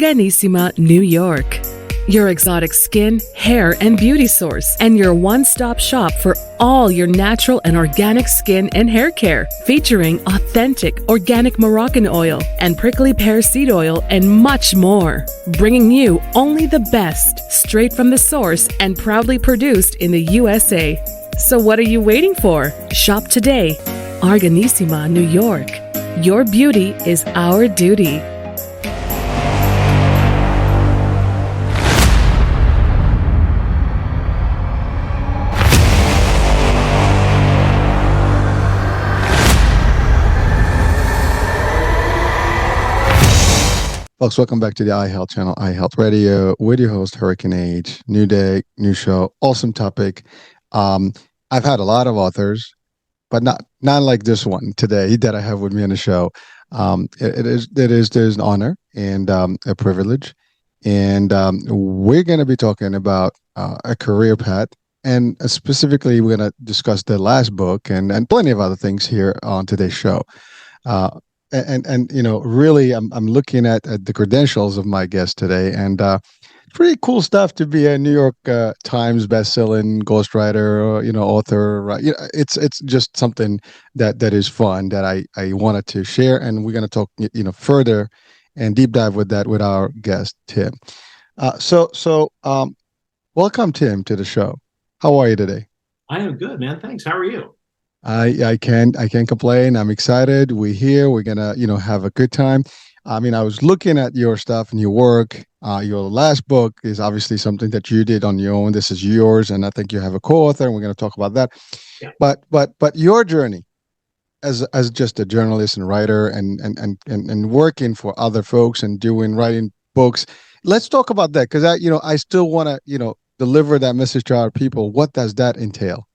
Arganissima, New York. Your exotic skin, hair, and beauty source, and your one-stop shop for all your natural and organic skin and hair care, featuring authentic organic Moroccan oil and prickly pear seed oil and much more. Bringing you only the best, straight from the source and proudly produced in the USA. So what are you waiting for? Shop today. Arganissima, New York. Your beauty is our duty. Folks, welcome back to the iHealth channel, iHealth Radio, with your host, Hurricane H. New day, new show, awesome topic. I've had a lot of authors, but not like this one today that I have with me on the show. There's an honor and a privilege, and we're going to be talking about a career path, and specifically, we're going to discuss the last book and plenty of other things here on today's show. And you know, really, I'm looking at the credentials of my guest today, and pretty cool stuff to be a New York Times bestselling ghostwriter, author. Right? It's just something that is fun that I wanted to share, and we're going to talk, further and deep dive with that with our guest Tim. Welcome, Tim, to the show. How are you today? I am good, man. Thanks. How are you? I can't complain. I'm excited. We're here. We're gonna, have a good time. I mean, I was looking at your stuff and your work. Your last book is obviously something that you did on your own. This is yours, and I think you have a co-author, and we're gonna talk about that. Yeah. But your journey as just a journalist and writer and working for other folks and writing books. Let's talk about that, because I still want to, deliver that message to our people. What does that entail?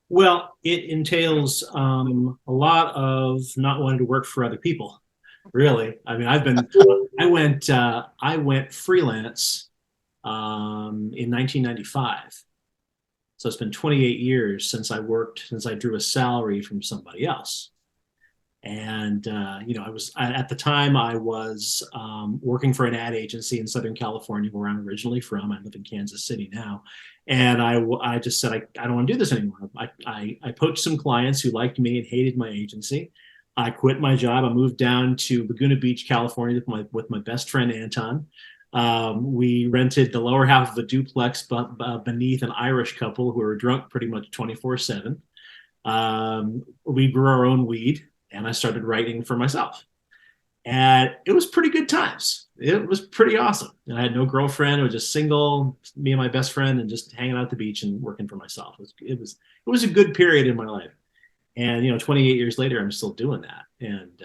Well, it entails a lot of not wanting to work for other people. Really, I mean, I went freelance in 1995. So it's been 28 years since I drew a salary from somebody else. And at the time I was working for an ad agency in Southern California, where I'm originally from. I live in Kansas City now. And I just said, I don't want to do this anymore. I poached some clients who liked me and hated my agency. I quit my job. I moved down to Laguna Beach, California with my best friend, Anton. We rented the lower half of a duplex beneath an Irish couple who were drunk pretty much 24/7. We grew our own weed, and I started writing for myself. And it was pretty good times. It was pretty awesome. And I had no girlfriend. I was just single, me and my best friend, and just hanging out at the beach and working for myself. It was a good period in my life. And 28 years later, I'm still doing that. And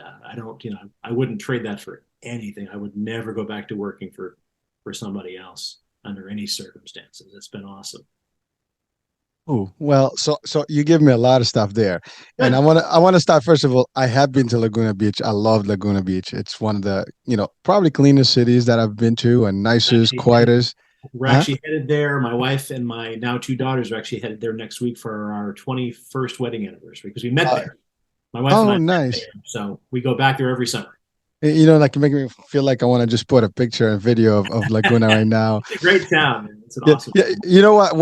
I wouldn't trade that for anything. I would never go back to working for somebody else under any circumstances. It's been awesome. Oh, well, so you give me a lot of stuff there. And I want to start, first of all. I have been to Laguna Beach. I love Laguna Beach. It's one of the, probably cleanest cities that I've been to, and nicest, quietest. We're actually headed there. My wife and my now two daughters are actually headed there next week for our 21st wedding anniversary, because we met there. My wife and I met nice. there, so we go back there every summer. Like, you make me feel like I want to just put a picture and video of Laguna right now. It's a great town, man. It's an awesome town. You know what,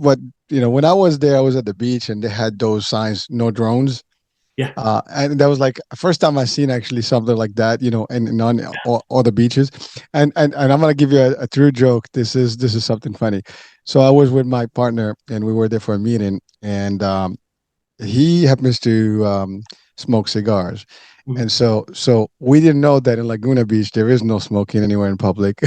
when I was there, I was at the beach, and they had those signs, no drones. Yeah. And that was like first time I seen actually something like that, and on all the beaches. And I'm gonna give you a true joke. This is something funny. So I was with my partner, and we were there for a meeting, and he happens to smoke cigars. Mm-hmm. And so we didn't know that in Laguna Beach there is no smoking anywhere in public.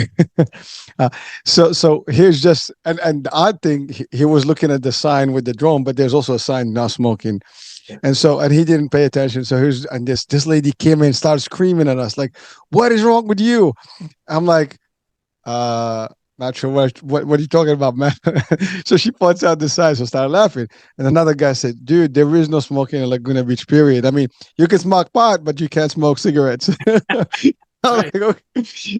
So here's just and the odd thing, he was looking at the sign with the drone, but there's also a sign not smoking. And he didn't pay attention. So this lady came in and started screaming at us, like, "What is wrong with you?" I'm like, not sure what are you talking about, man? So she points out the sign, so I started laughing. And another guy said, "Dude, there is no smoking in Laguna Beach, period. I mean, you can smoke pot, but you can't smoke cigarettes." Right. Like, okay.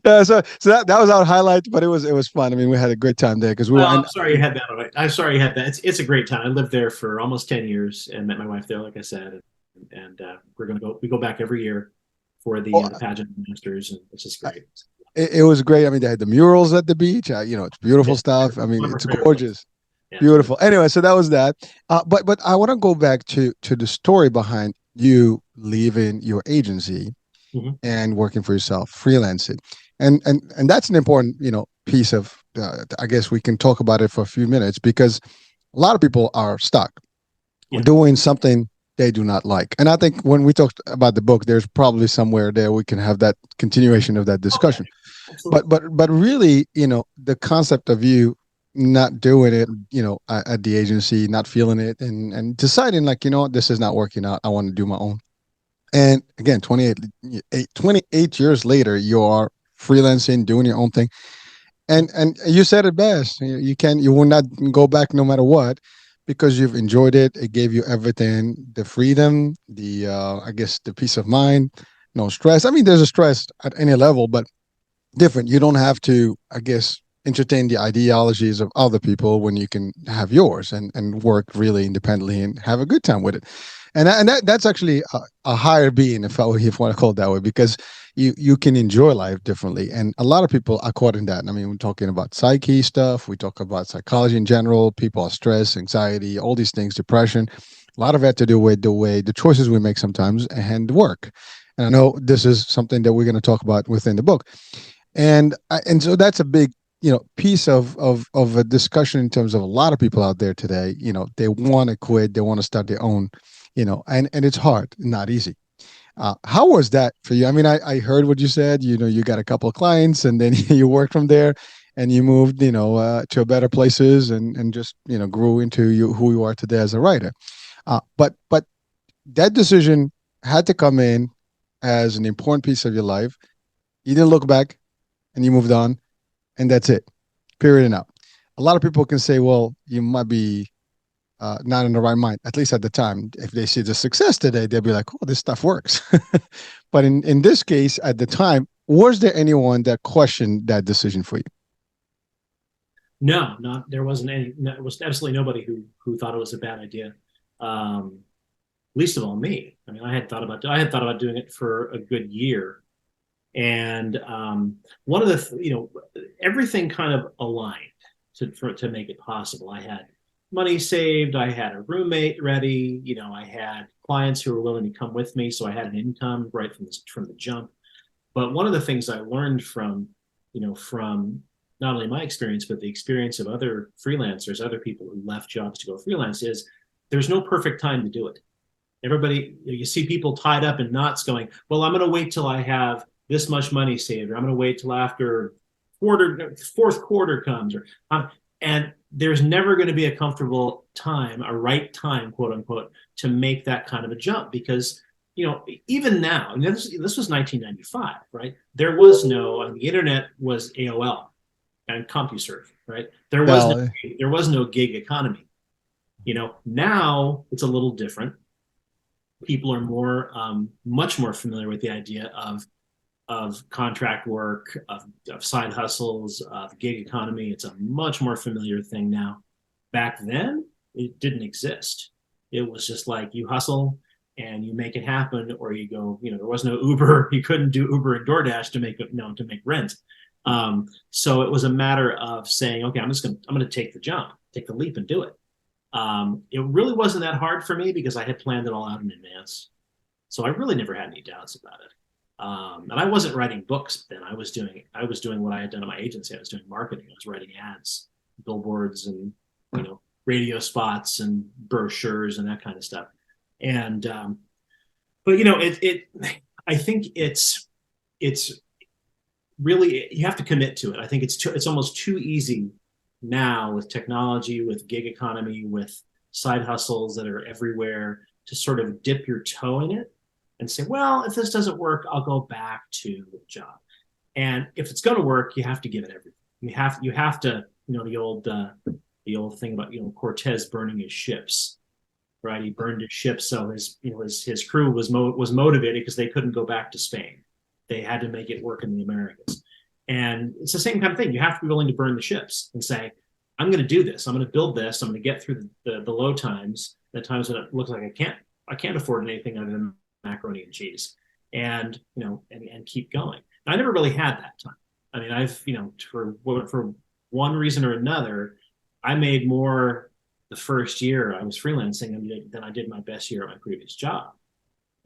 Yeah, so that was our highlight, but it was fun. I mean, we had a great time there because we were. I'm sorry you had that. I'm sorry you had that. It's a great town. I lived there for almost 10 years and met my wife there, like I said, and we go back every year for the pageant masters, and it's just great. it was great. I mean, they had the murals at the beach. It's beautiful Yeah, stuff. I mean, one of our it's favorite places. gorgeous, Yeah, it's beautiful. Anyway, so that was that. But I want to go back to the story behind you leaving your agency Mhm. and working for yourself, freelancing, and that's an important piece of. I guess we can talk about it for a few minutes because a lot of people are stuck Yeah, doing something they do not like. And I think when we talked about the book, there's probably somewhere there we can have that continuation of that oh yeah, discussion. But absolutely. but really, the concept of you not doing it, at the agency, not feeling it, and deciding like, this is not working out. I want to do my own. And again, 28 years later, you are freelancing, doing your own thing. And you said it best. You will not go back no matter what, because you've enjoyed it. It gave you everything, the freedom, the I guess the peace of mind, no stress. I mean, there's a stress at any level, but different. You don't have to, I guess, entertain the ideologies of other people when you can have yours and work really independently and have a good time with it. And that's actually a higher being, if you want to call it that way, because you can enjoy life differently. And a lot of people are caught in that. I mean, we're talking about psyche stuff. We talk about psychology in general. People are stress, anxiety, all these things, depression. A lot of it to do with the choices we make sometimes and work. And I know this is something that we're going to talk about within the book, and so that's a big piece of a discussion in terms of a lot of people out there today. They want to quit, they want to start their own, and it's hard, not easy. How was that for you? I mean, I heard what you said. You got a couple of clients, and then you worked from there, and you moved, to better places, and just grew into who you are today as a writer. But that decision had to come in as an important piece of your life. You didn't look back, and you moved on, and that's it. Period and out. A lot of people can say, well, you might be not in the right mind, at least at the time. If they see the success today, they'll be like, oh, this stuff works. But in this case, at the time, was there anyone that questioned that decision for you? No, not there wasn't any. No, it was absolutely nobody who thought it was a bad idea. Um, Least of all me. I mean, I had thought about doing it for a good year, and one of everything kind of aligned to make it possible. I had money saved, I had a roommate ready, I had clients who were willing to come with me, so I had an income right from the jump. But one of the things I learned from not only my experience but the experience of other freelancers, other people who left jobs to go freelance, is there's no perfect time to do it. Everybody, you see people tied up in knots going, well, I'm going to wait till I have this much money saved, or I'm going to wait till after fourth quarter comes, and there's never going to be a comfortable time, a right time, quote unquote, to make that kind of a jump. Because even now, I mean, this was 1995, right? There was the internet was AOL and CompuServe, right? There was no Well, there was no gig economy. Now it's a little different. People are much more familiar with the idea of contract work, of side hustles, of gig economy. It's a much more familiar thing now. Back then, it didn't exist. It was just like you hustle and you make it happen, or you go. There was no Uber. You couldn't do Uber and DoorDash to make rent. So it was a matter of saying, okay, I'm gonna take the jump, take the leap, and do it. It really wasn't that hard for me because I had planned it all out in advance. So I really never had any doubts about it. And I wasn't writing books then. I was doing what I had done at my agency. I was doing marketing. I was writing ads, billboards, and radio spots and brochures and that kind of stuff. And but I think it's really, you have to commit to it. I think it's almost too easy now with technology, with gig economy, with side hustles that are everywhere, to sort of dip your toe in it and say, well, if this doesn't work, I'll go back to the job. And if it's going to work, you have to give it everything. You have to, the old thing about, Cortez burning his ships, right? He burned his ships so his crew was motivated because they couldn't go back to Spain. They had to make it work in the Americas. And it's the same kind of thing. You have to be willing to burn the ships and say, I'm going to do this. I'm going to build this. I'm going to get through the low times, the times when it looks like I can't afford anything other than macaroni and cheese, and keep going. I never really had that time. I mean, for one reason or another, I made more the first year I was freelancing than I did my best year at my previous job.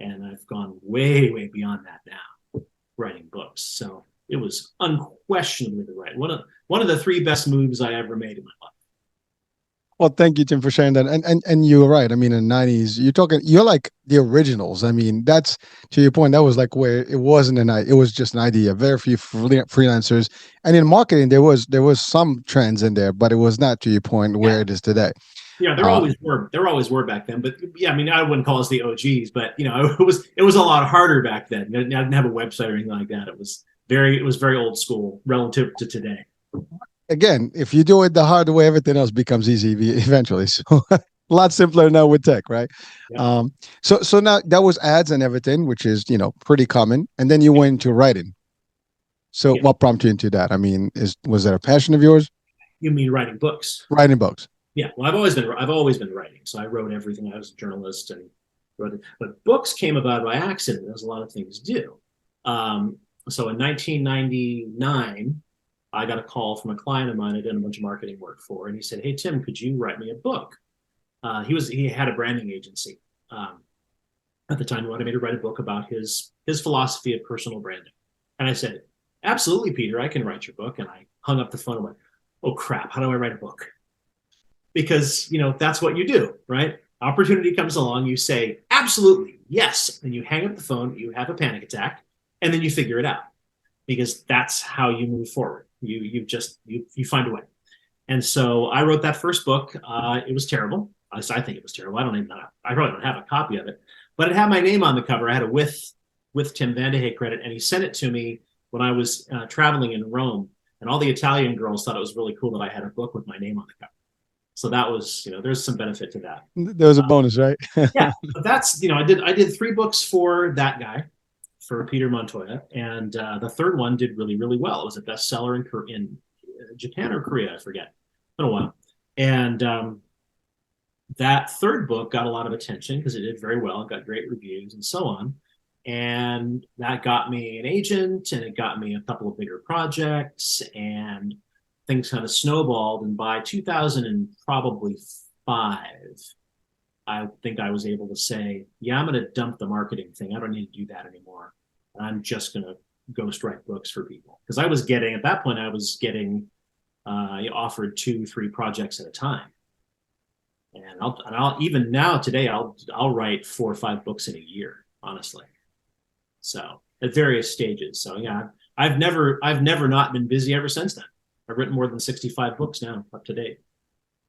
And I've gone way, way beyond that now, writing books. So it was unquestionably the right one of the three best moves I ever made in my life. Well, thank you, Tim, for sharing that. And you're right. I mean, in the 90s, you're like the originals. I mean, that's to your point. That was like where it wasn't it was just an idea. Very few freelancers, and in marketing, there was some trends in there, but it was not to your point where Yeah. it is today. Yeah, Uh, there always were back then. But yeah, I mean, I wouldn't call us the OGs, but it was a lot harder back then. I didn't have a website or anything like that. It was very old school relative to today. Again, if you do it the hard way, everything else becomes easy eventually. So a lot simpler now with tech, right? Yeah. So now that was ads and everything, which is pretty common, and then you went into writing. So Yeah. what prompted you into that? I mean, was that a passion of yours? You mean writing books? Writing books. Yeah. Well, I've always been writing. So I wrote everything. I was a journalist and wrote it. But books came about by accident, as a lot of things do. So in 1999, I got a call from a client of mine I'd done a bunch of marketing work for, and he said, "Hey Tim, could you write me a book?" He had a branding agency at the time. He wanted me to write a book about his philosophy of personal branding, and I said, "Absolutely, Peter, I can write your book." And I hung up the phone and went, "Oh crap, how do I write a book?" Because that's what you do, right? Opportunity comes along, you say absolutely yes, and you hang up the phone, you have a panic attack, and then you figure it out, because that's how you move forward. You find a way. And so I wrote that first book. It was terrible. I think it was terrible. I probably don't have a copy of it, but it had my name on the cover. I had a with Tim Vandehey credit, and he sent it to me when I was traveling in Rome, and all the Italian girls thought it was really cool that I had a book with my name on the cover. So that was, there's some benefit to that. There was a bonus, right? Yeah, but that's, I did 3 books for that guy, for Peter Montoya, and the third one did really, really well. It was a bestseller in Japan or Korea, I forget. It's been a while. And that third book got a lot of attention because it did very well. It got great reviews and so on. And that got me an agent, and it got me a couple of bigger projects, and things kind of snowballed. And by 2005, I think I was able to say, yeah, I'm going to dump the marketing thing. I don't need to do that anymore. I'm just going to ghostwrite books for people. Because at that point, I was getting offered 2-3 projects at a time. And I'll even now today, I'll write 4 or 5 books in a year, honestly. So at various stages. So yeah, I've never not been busy ever since then. I've written more than 65 books now, up to date.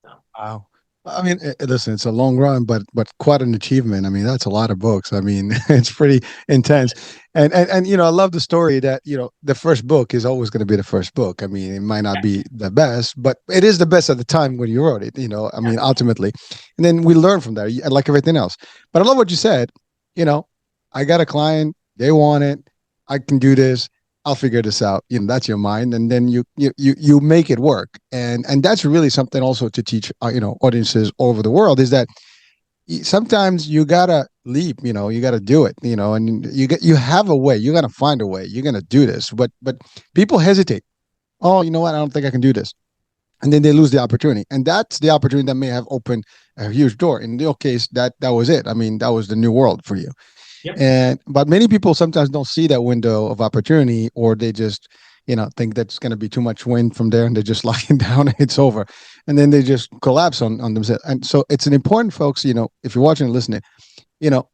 So. Wow. I mean, listen, it's a long run, but quite an achievement. I mean, that's a lot of books. I mean, it's pretty intense. And I love the story that, the first book is always going to be the first book. I mean, it might not be the best, but it is the best at the time when you wrote it, I mean, ultimately. And then we learn from that, like everything else. But I love what you said. I got a client, they want it, I can do this. I'll figure this out. That's your mind, and then you make it work, and that's really something also to teach audiences all over the world, is that sometimes you gotta leap. You gotta do it. And you have a way. You gotta find a way. You're gonna do this, but people hesitate. Oh, you know what? I don't think I can do this, and then they lose the opportunity, and that's the opportunity that may have opened a huge door. In your case, that was it. I mean, that was the new world for you. Yep. But many people sometimes don't see that window of opportunity, or they just, think that's going to be too much wind from there, and they're just lying down and it's over. And then they just collapse on themselves. And so it's an important, folks, if you're watching and listening,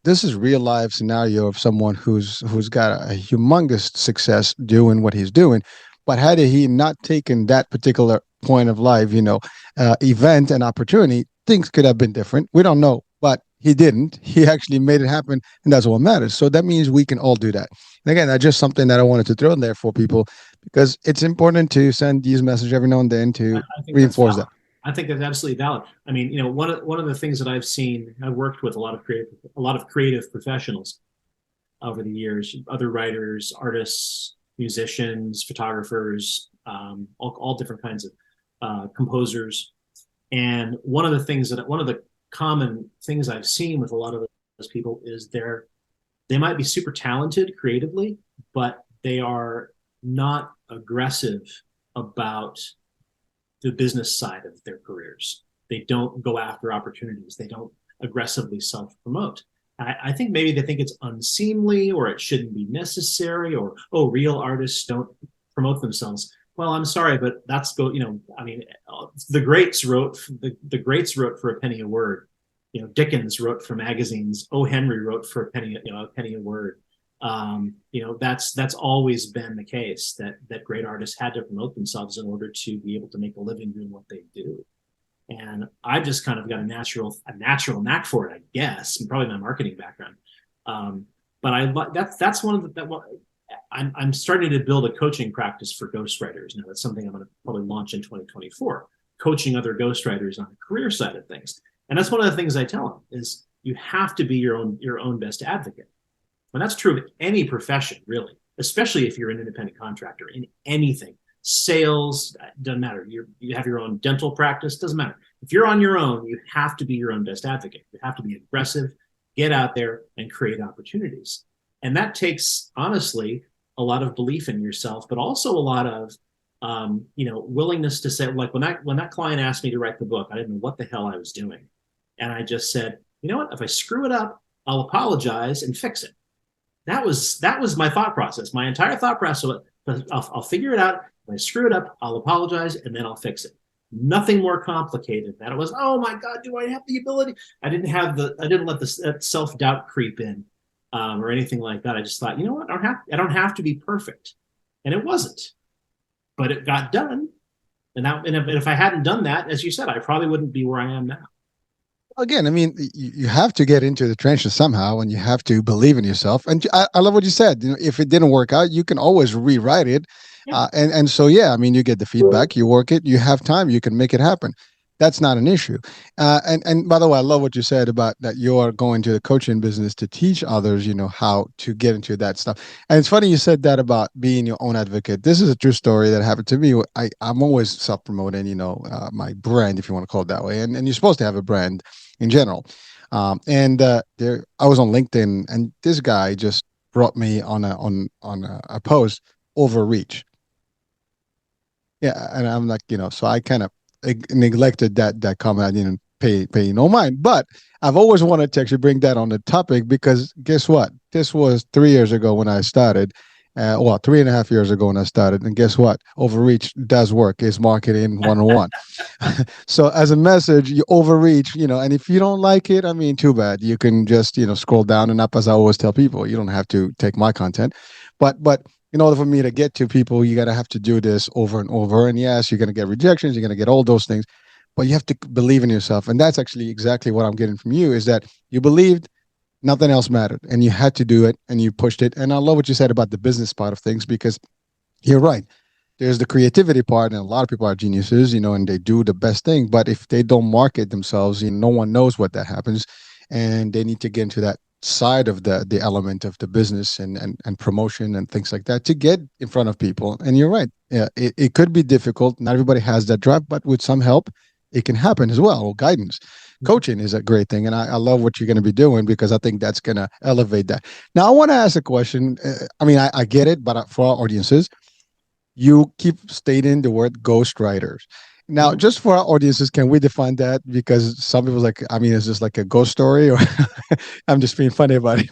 this is real life scenario of someone who's got a humongous success doing what he's doing. But had he not taken that particular point of life, event and opportunity, things could have been different. We don't know, but he didn't. He actually made it happen, and that's what matters. So that means we can all do that. And again, that's just something that I wanted to throw in there for people, because it's important to send these messages every now and then to reinforce that. I think that's absolutely valid. I mean, one of the things that I've seen, I've worked with a lot of creative professionals over the years, other writers, artists, musicians, photographers, all different kinds of composers. And one of the common things I've seen with a lot of those people is they might be super talented creatively, but they are not aggressive about the business side of their careers. They don't go after opportunities. They don't aggressively self-promote. I think maybe they think it's unseemly, or it shouldn't be necessary, or, oh, real artists don't promote themselves. Well, I'm sorry, but the greats wrote for a penny a word. Dickens wrote for magazines. O. Henry wrote for a penny a word. That's always been the case, that great artists had to promote themselves in order to be able to make a living doing what they do. And I just kind of got a natural knack for it, I guess, and probably my marketing background. But that's one of the I'm starting to build a coaching practice for ghostwriters now. That's something I'm going to probably launch in 2024, coaching other ghostwriters on the career side of things. And that's one of the things I tell them is you have to be your own best advocate. And that's true of any profession, really, especially if you're an independent contractor in anything. Sales, doesn't matter. You have your own dental practice, doesn't matter. If you're on your own, you have to be your own best advocate. You have to be aggressive, get out there and create opportunities. And that takes, honestly, a lot of belief in yourself, but also a lot of willingness to say, like when that client asked me to write the book, I didn't know what the hell I was doing. And I just said, you know what, if I screw it up, I'll apologize and fix it. That was my thought process. My entire thought process, I'll figure it out. If I screw it up, I'll apologize and then I'll fix it. Nothing more complicated than that. It was, oh my God, do I have the ability? I didn't let that self-doubt creep in or anything like that. I just thought, you know what, I don't have to be perfect. And it wasn't, but it got done. And if I hadn't done that, as you said, I probably wouldn't be where I am now. Again, I mean, you have to get into the trenches somehow, and you have to believe in yourself. And I love what you said. If it didn't work out, you can always rewrite it. Yeah. And so, yeah, I mean, you get the feedback, you work it, you have time, you can make it happen. That's not an issue. And by the way, I love what you said about that you're going to the coaching business to teach others, how to get into that stuff. And it's funny you said that about being your own advocate. This is a true story that happened to me. I'm always self-promoting, my brand, if you want to call it that way. And you're supposed to have a brand in general. I was on LinkedIn, and this guy just brought me on a post, overreach. Yeah, and I'm like, so I kind of neglected that comment. I didn't pay no mind. But I've always wanted to actually bring that on the topic, because guess what? This was 3 years ago when I started. 3.5 years ago when I started. And guess what? Overreach does work. It's marketing 101. So as a message, you overreach, and if you don't like it, I mean, too bad. You can just, scroll down and up, as I always tell people. You don't have to take my content. But in order for me to get to people, you got to have to do this over and over. And yes, you're going to get rejections. You're going to get all those things. But you have to believe in yourself. And that's actually exactly what I'm getting from you, is that you believed nothing else mattered, and you had to do it, and you pushed it. And I love what you said about the business part of things, because you're right. There's the creativity part, and a lot of people are geniuses, and they do the best thing. But if they don't market themselves, no one knows what that happens. And they need to get into that side of the element of the business and promotion and things like that to get in front of people. And you're right. Yeah, it could be difficult. Not everybody has that drive, but with some help, it can happen as well, or guidance. Coaching is a great thing. And I love what you're going to be doing, because I think that's going to elevate that. Now, I want to ask a question. I get it, but for our audiences, you keep stating the word ghostwriters. Now, just for our audiences, can we define that? Because some people's like, is this like a ghost story, or I'm just being funny about it?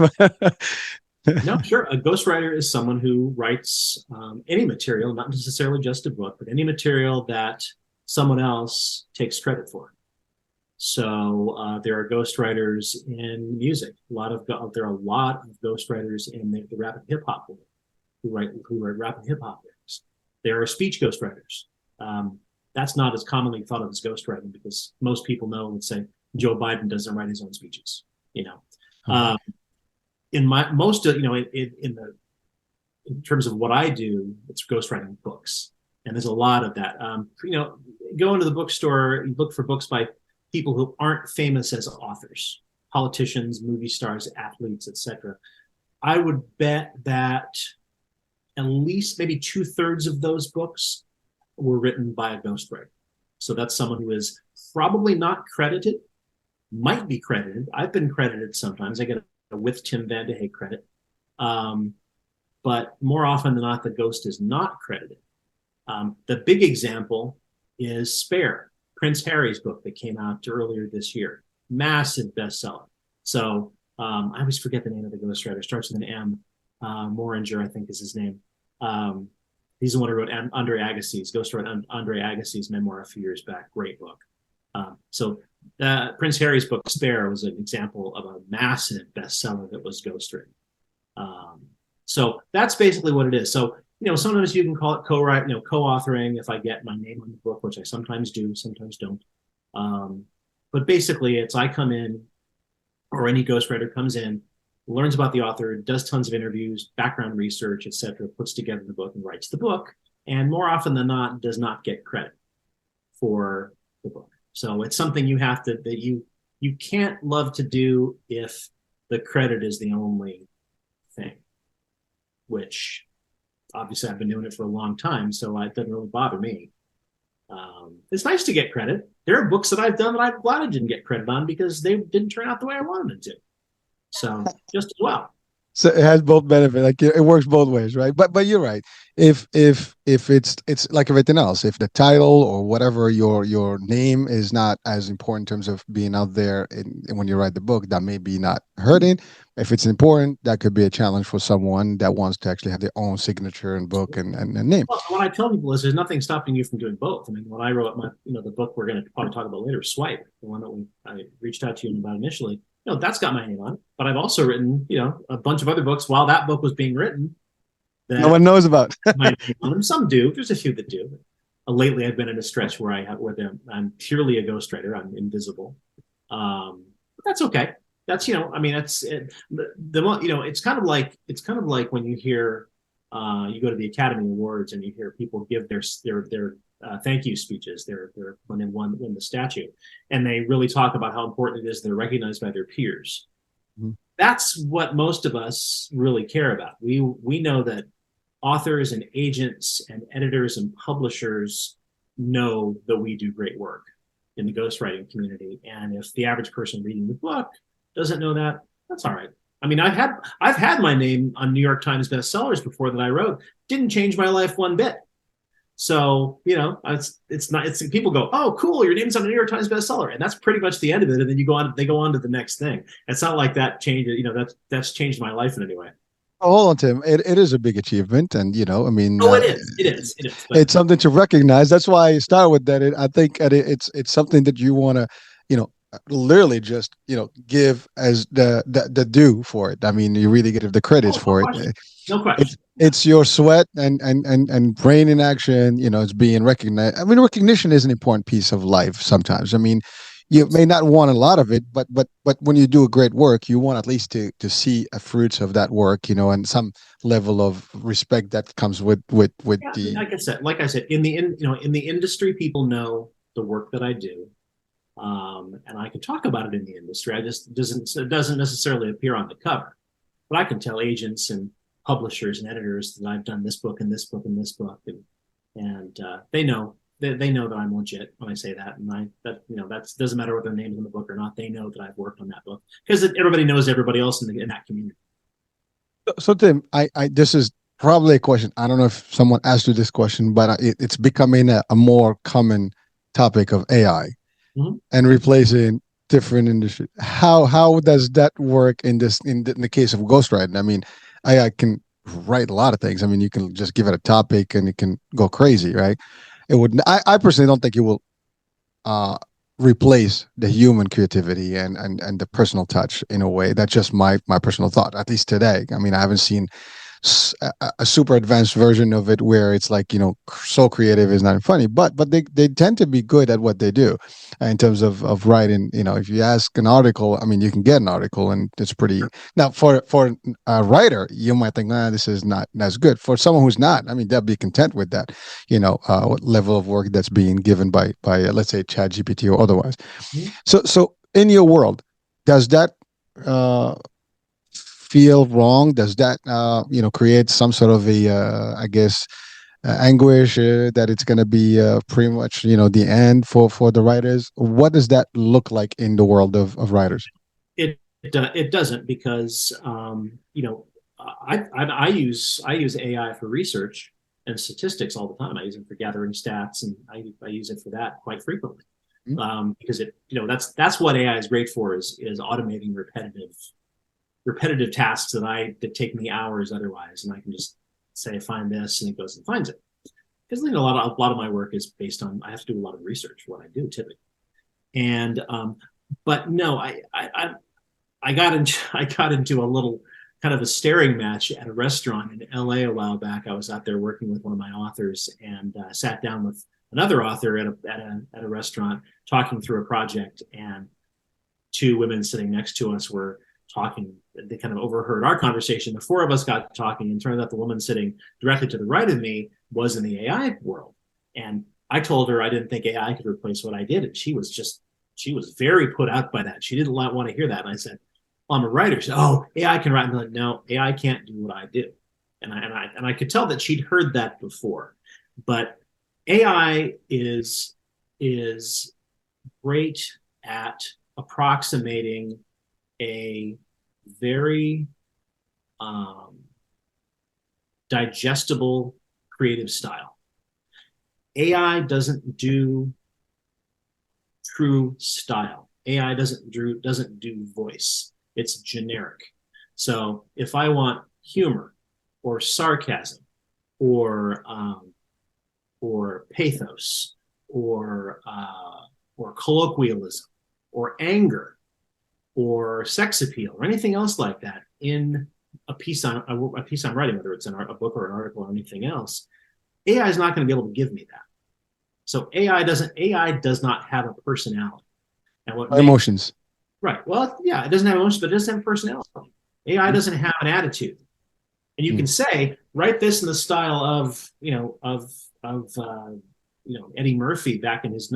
No, sure. A ghostwriter is someone who writes any material, not necessarily just a book, but any material that someone else takes credit for. So there are ghostwriters in music. There are a lot of ghostwriters in the rap and hip hop world who write rap and hip hop lyrics. There are speech ghostwriters. That's not as commonly thought of as ghostwriting, because most people know, let's say, Joe Biden doesn't write his own speeches. In terms of what I do, it's ghostwriting books, and there's a lot of that. Go into the bookstore, you look for books by people who aren't famous as authors, politicians, movie stars, athletes, etc. I would bet that at least maybe 2/3 of those books were written by a ghostwriter. So that's someone who is probably not credited, might be credited. I've been credited sometimes. I get a with Tim Vandehey credit. But more often than not, the ghost is not credited. The big example is Spare, Prince Harry's book that came out earlier this year. Massive bestseller. So I always forget the name of the ghostwriter. Starts with an M. Moringer, I think, is his name. He's the one who wrote Andre Agassiz. Ghostwrote Andre Agassiz' memoir a few years back. Great book. So Prince Harry's book Spare was an example of a massive bestseller that was ghostwritten. So that's basically what it is. So sometimes you can call it co-write, co-authoring if I get my name on the book, which I sometimes do, sometimes don't. But basically, it's I come in, or any ghostwriter comes in, learns about the author, does tons of interviews, background research, etc., puts together the book and writes the book, and more often than not, does not get credit for the book. So it's something you have to that you can't love to do if the credit is the only thing, which obviously I've been doing it for a long time, so it doesn't really bother me. It's nice to get credit. There are books that I've done that I'm glad I didn't get credit on because they didn't turn out the way I wanted them to. So just as well. So it has both benefits. Like it works both ways, right? But you're right. If it's like everything else, if the title or whatever your name is not as important in terms of being out there when you write the book, that may be not hurting. If it's important, that could be a challenge for someone that wants to actually have their own signature and book and name. Well, what I tell people is there's nothing stopping you from doing both. I mean, when I wrote the book we're going to probably talk about later, Swipe, the one that I reached out to you about initially, that's got my name on it. But I've also written, a bunch of other books while that book was being written. That no one knows about. my name on them. Some do. There's a few that do. Lately, I've been in a stretch where I'm purely a ghostwriter. I'm invisible. But that's okay. That's that's it. It's kind of like when you hear you go to the Academy Awards and you hear people give their thank you speeches. When they win the statue, and they really talk about how important it is they're recognized by their peers. Mm-hmm. That's what most of us really care about. We know that authors and agents and editors and publishers know that we do great work in the ghostwriting community, and if the average person reading the book doesn't know that, that's all right. I mean, I've had my name on New York Times bestsellers before that I wrote. Didn't change my life one bit. So, it's people go, oh, cool, your name's on a New York Times bestseller. And that's pretty much the end of it. And then they go on to the next thing. It's not like that changed, that's changed my life in any way. Oh, hold on, Tim. It is a big achievement. And, It is. It's something to recognize. That's why I start with that. I think it's something that you want to, literally just give as the due for it. I mean, you really give the credits for it. No question. It's your sweat and brain in action. It's being recognized. I mean, recognition is an important piece of life. Sometimes, I mean, you may not want a lot of it, but when you do a great work, you want at least to see a fruits of that work, and some level of respect that comes with the. Like I said, in the industry, people know the work that I do. And I can talk about it in the industry. It doesn't necessarily appear on the cover, but I can tell agents and publishers and editors that I've done this book and this book and this book, and they know that I'm legit when I say that. And that doesn't matter what their name's in the book or not. They know that I've worked on that book because everybody knows everybody else in that community. So Tim, I this is probably a question. I don't know if someone asked you this question, but it's becoming a more common topic of AI. Mm-hmm. And replacing different industries. How does that work in the case of ghostwriting? I mean, I can write a lot of things. I mean, you can just give it a topic and it can go crazy, right? It would. I personally don't think it will replace the human creativity and the personal touch in a way. That's just my personal thought, at least today. I mean, I haven't seen a super advanced version of it where it's like so creative is not funny, but they tend to be good at what they do in terms of writing. If you ask an article, I mean, you can get an article and it's pretty. Now for a writer, you might think, this is not as good. For someone who's not, I mean, they'll be content with that what level of work that's being given by let's say ChatGPT or otherwise. Mm-hmm. So in your world, does that feel wrong? Does that create some sort of a anguish that it's going to be pretty much the end for the writers? What does that look like in the world of writers? It doesn't, because I use AI for research, and statistics all the time. I use it for gathering stats, and I use it for that quite frequently. Because that's what AI is great for, is automating repetitive tasks that take me hours otherwise, and I can just say find this, and it goes and finds it. Because a lot of my work is based on, I have to do a lot of research what I do typically, and but no, I got into a little kind of a staring match at a restaurant in LA a while back. I was out there working with one of my authors, and sat down with another author at a restaurant talking through a project, and two women sitting next to us were talking. They kind of overheard our conversation. The four of us got talking, and turned out the woman sitting directly to the right of me was in the AI world. And I told her I didn't think AI could replace what I did, and she was very put out by that. She didn't want to hear that. And I said, well, I'm a writer. She said, oh, AI can write. And I'm like, no, AI can't do what I do. And I could tell that she'd heard that before. But AI is great at approximating a very digestible creative style. AI doesn't do true style. AI doesn't do voice. It's generic. So if I want humor or sarcasm or pathos or colloquialism or anger or sex appeal or anything else like that in a piece I'm writing, whether it's a book or an article or anything else, AI is not going to be able to give me that. So AI does not have a personality. And emotions. Right. Well, yeah, it doesn't have emotions, but it doesn't have personality. AI doesn't have an attitude. And you can say, write this in the style of Eddie Murphy back in his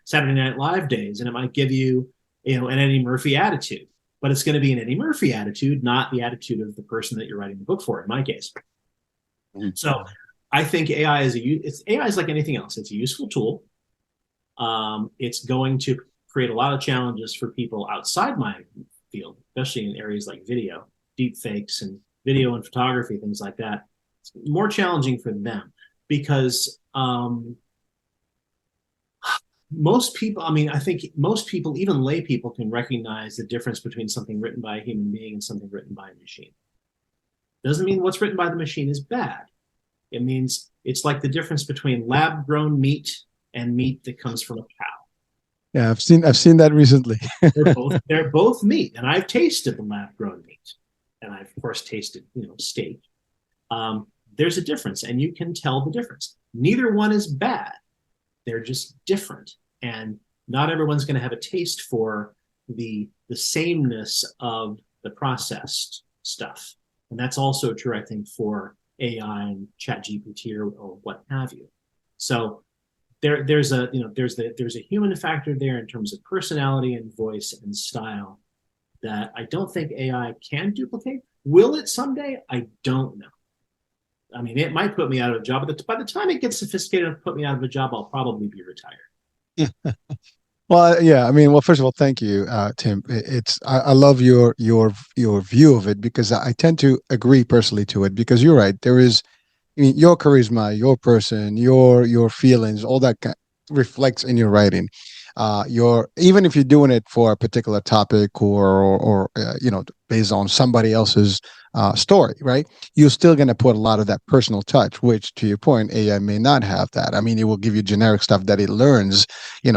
Saturday Night Live days, and it might give you an Eddie Murphy attitude. But it's going to be an Eddie Murphy attitude, not the attitude of the person that you're writing the book for, in my case. So I think AI is like anything else. It's a useful tool. It's going to create a lot of challenges for people outside my field, especially in areas like video, deep fakes and video and photography, things like that. It's more challenging for them because most people, I think most people, even lay people, can recognize the difference between something written by a human being and something written by a machine. Doesn't mean what's written by the machine is bad. It means it's like the difference between lab-grown meat and meat that comes from a cow. Yeah, I've seen that recently. they're both meat, and I've tasted the lab-grown meat, and I've of course tasted steak. There's a difference, and you can tell the difference. Neither one is bad. They're just different, and not everyone's going to have a taste for the sameness of the processed stuff. And that's also true, I think, for AI and ChatGPT or what have you. So there's a human factor there in terms of personality and voice and style that I don't think AI can duplicate. Will it someday? I don't know. It might put me out of a job, but by the time it gets sophisticated and put me out of a job, I'll probably be retired. Well, yeah. Well, first of all, thank you, Tim. I love your view of it, because I tend to agree personally to it, because you're right. There is, your charisma, your person, your feelings, all that reflects in your writing. Even if you're doing it for a particular topic or based on somebody else's story, right? You're still going to put a lot of that personal touch, which, to your point, AI may not have that. It will give you generic stuff that it learns,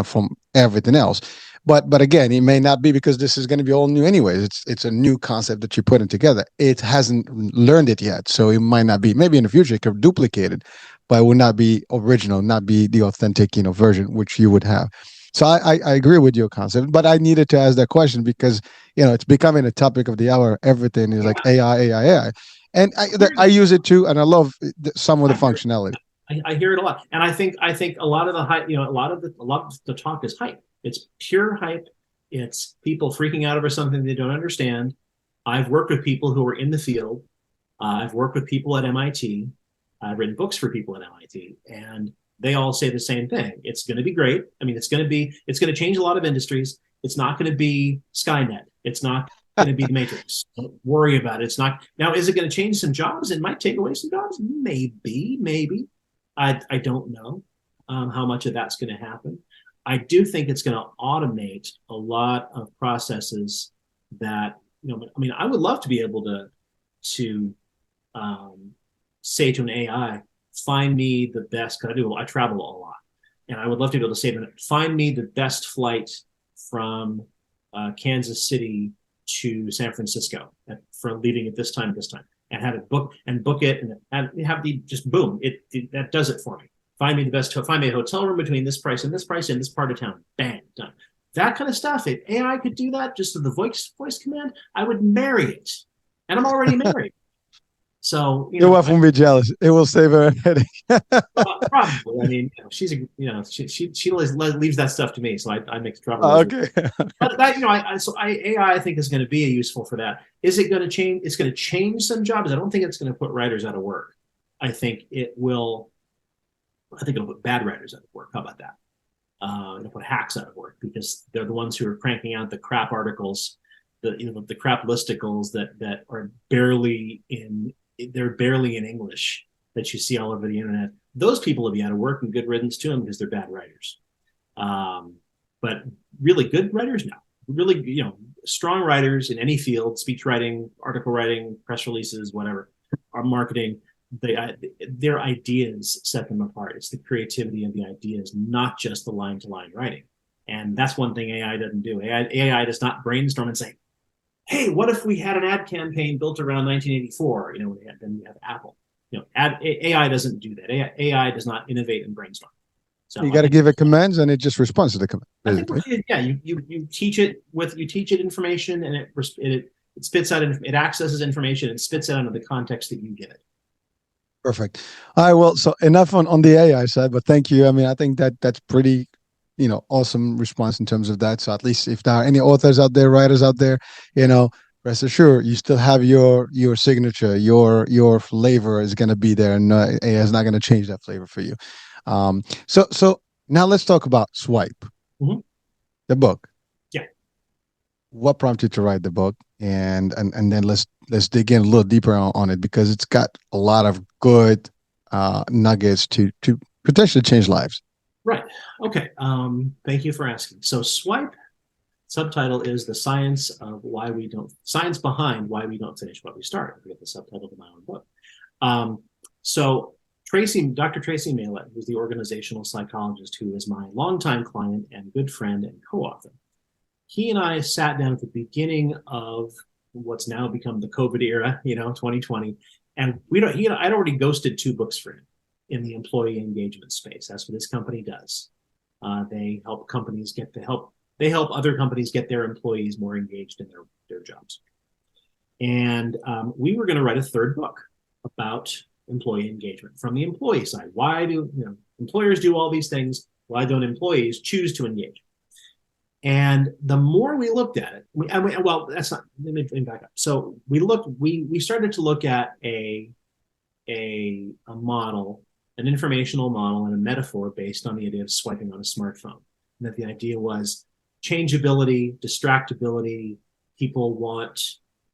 from everything else. But again, it may not be, because this is going to be all new anyways. It's a new concept that you're putting together. It hasn't learned it yet, so it might not be. Maybe in the future it could duplicate it, but it would not be original, not be the authentic, version which you would have. So I agree with your concept, but I needed to ask that question because it's becoming a topic of the hour. Everything is like AI, and I use it too, and I love some of the functionality. I hear it a lot, and I think a lot of the hype, a lot of the talk is hype. It's pure hype. It's people freaking out over something they don't understand. I've worked with people who are in the field. I've worked with people at MIT. I've written books for people at MIT, and they all say the same thing. It's going to be great. It's going to change a lot of industries. It's not going to be Skynet. It's not going to be the matrix. Don't worry about it. It's not. Now, is it going to change some jobs? It might take away some jobs. Maybe. I don't know how much of that's going to happen. I do think it's going to automate a lot of processes that, I mean, I would love to be able to say to an AI, find me the best, because I travel a lot. And I would love to be able to say to them, find me the best flight from Kansas City to San Francisco for leaving at this time, and have it book it and have the just boom, it that does it for me. Find me a hotel room between this price and this price in this part of town. Bang, done. That kind of stuff. If AI could do that just with the voice command, I would marry it. And I'm already married. So your wife won't be jealous. It will save her a headache. Probably. I mean, she's she leaves that stuff to me, so I make trouble. Okay. But that AI I think is going to be useful for that. Is it going to change? It's going to change some jobs. I don't think it's going to put writers out of work. I think it will. I think it'll put bad writers out of work. How about that? It'll put hacks out of work because they're the ones who are cranking out the crap articles, the crap listicles that are barely in English that you see all over the internet. Those people will be out of work, and good riddance to them because they're bad writers. But really good writers, no. Really, strong writers in any field, speech writing, article writing, press releases, whatever, or marketing, their ideas set them apart. It's the creativity of the ideas, not just the line-to-line writing. And that's one thing AI doesn't do. AI does not brainstorm and say, hey, what if we had an ad campaign built around 1984? Then we have Apple. AI doesn't do that. AI does not innovate and brainstorm. So you got to give it commands, and it just responds to the command. You teach it information, and it spits out. It accesses information and spits it out of the context that you give it. Perfect. All right. Well, so enough on the AI side, but thank you. I mean, I think that's pretty, awesome response in terms of that. So at least if there are any authors out there, writers out there, rest assured you still have your signature, your flavor is going to be there, and AI is not going to change that flavor for you. So now let's talk about Swipe, the book. Yeah. What prompted you to write the book, and then let's dig in a little deeper on it, because it's got a lot of good nuggets to potentially change lives. Right. Okay. Thank you for asking. So Swipe, subtitle is the science behind why we don't finish what we start. I forget the subtitle of my own book. So Dr. Tracy Malett, who's the organizational psychologist who is my longtime client and good friend and co-author, he and I sat down at the beginning of what's now become the COVID era, 2020, and I'd already ghosted 2 books for him in the employee engagement space. That's what his company does. They help companies they help other companies get their employees more engaged in their jobs. And we were going to write a 3rd book about employee engagement from the employee side. Why do employers do all these things? Why don't employees choose to engage? And the more we looked at it, let me back up. So we started to look at a model, an informational model, and a metaphor based on the idea of swiping on a smartphone. And that the idea was changeability, distractibility. People want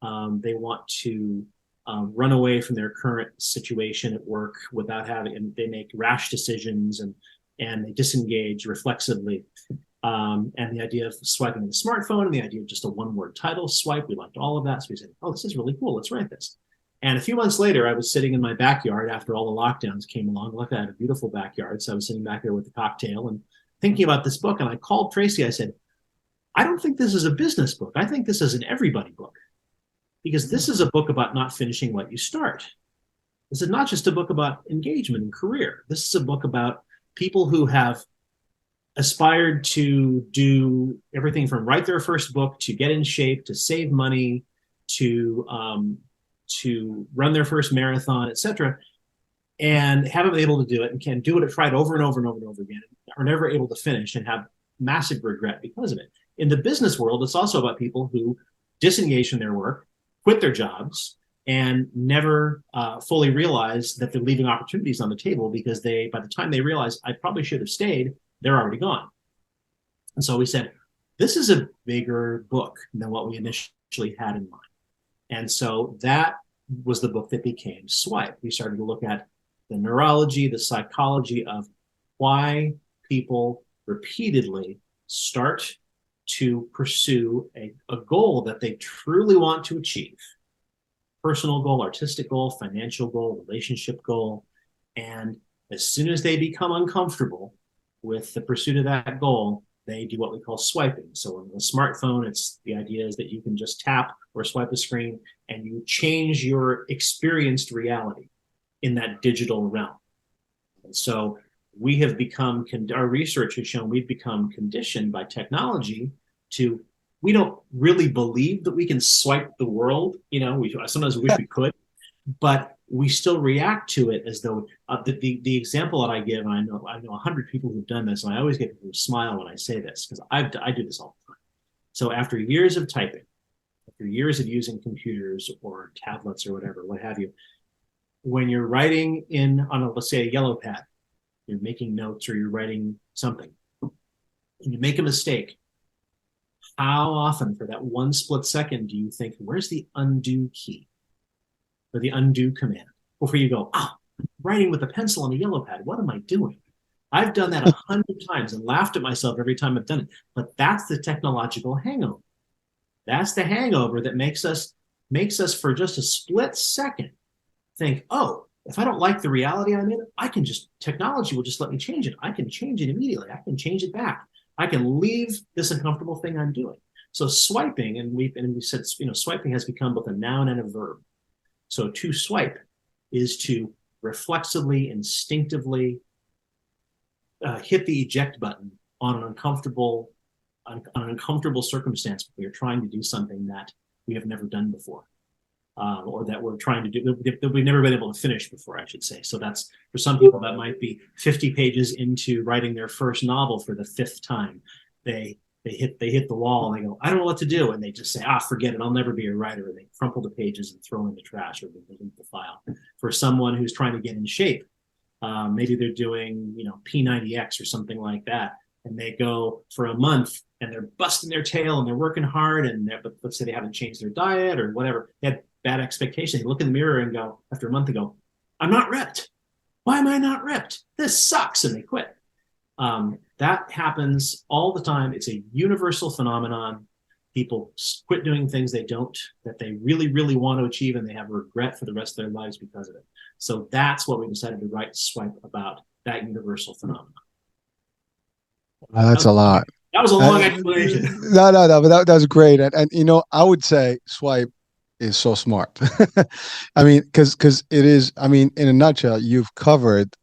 to run away from their current situation at work and they make rash decisions and they disengage reflexively. And the idea of swiping on the smartphone, and the idea of just a one-word title, Swipe, we liked all of that. So we said, oh, this is really cool. Let's write this. And a few months later, I was sitting in my backyard after all the lockdowns came along. Luckily, I had a beautiful backyard. So I was sitting back there with a cocktail and thinking about this book. And I called Tracy. I said, I don't think this is a business book. I think this is an everybody book. Because this is a book about not finishing what you start. This is not just a book about engagement and career. This is a book about people who have aspired to do everything from write their first book, to get in shape, to save money, to run their first marathon, etc., and haven't been able to do it, and can do it, tried over and over and over and over again, are never able to finish and have massive regret because of it. In the business world, it's also about people who disengage from their work, quit their jobs, and never fully realize that they're leaving opportunities on the table, because by the time they realize I probably should have stayed, they're already gone. And so we said, this is a bigger book than what we initially actually had in mind. And so that was the book that became Swipe. We started to look at the neurology, the psychology of why people repeatedly start to pursue a goal that they truly want to achieve. Personal goal, artistic goal, financial goal, relationship goal. And as soon as they become uncomfortable with the pursuit of that goal, they do what we call swiping. So on the smartphone, it's the idea is that you can just tap or swipe a screen and you change your experienced reality in that digital realm. And so we have become, our research has shown we've become conditioned by technology to, we don't really believe that we can swipe the world. You know, we sometimes wish we could, but we still react to it as though the example that I give, and I know 100 people who've done this, and I always get people to smile when I say this because I do this all the time. So after years of typing, after years of using computers or tablets or whatever, what have you, when you're writing on let's say a yellow pad, you're making notes or you're writing something, and you make a mistake, how often for that one split second do you think, where's the undo key or the undo command before you go, writing with a pencil on a yellow pad, what am I doing? I've done that 100 times and laughed at myself every time I've done it. But that's the technological hangover. That's the hangover that makes us for just a split second think, oh, if I don't like the reality I'm in, technology will just let me change it. I can change it immediately. I can change it back. I can leave this uncomfortable thing I'm doing. So swiping, and we said, swiping has become both a noun and a verb. So to swipe is to reflexively, instinctively hit the eject button on an uncomfortable circumstance where you're trying to do something that we have never done before. Or that we're trying to do that we've never been able to finish before, I should say. So that's, for some people, that might be 50 pages into writing their first novel for the 5th time. They hit the wall and they go, I don't know what to do. And they just say, forget it. I'll never be a writer. And they crumple the pages and throw in the trash or delete the file. For someone who's trying to get in shape, maybe they're doing, P90X or something like that. And they go for a month and they're busting their tail and they're working hard. But let's say they haven't changed their diet or whatever. They had bad expectations. They look in the mirror and go, after a month, they go, I'm not ripped. Why am I not ripped? This sucks. And they quit. That happens all the time. It's a universal phenomenon. People quit doing things that they really, really want to achieve, and they have regret for the rest of their lives because of it. So that's what we decided to write Swipe about, that universal phenomenon. That's a lot. That was a long explanation. No, but that was great. And I would say Swipe is so smart. I mean, because it is, in a nutshell, you've covered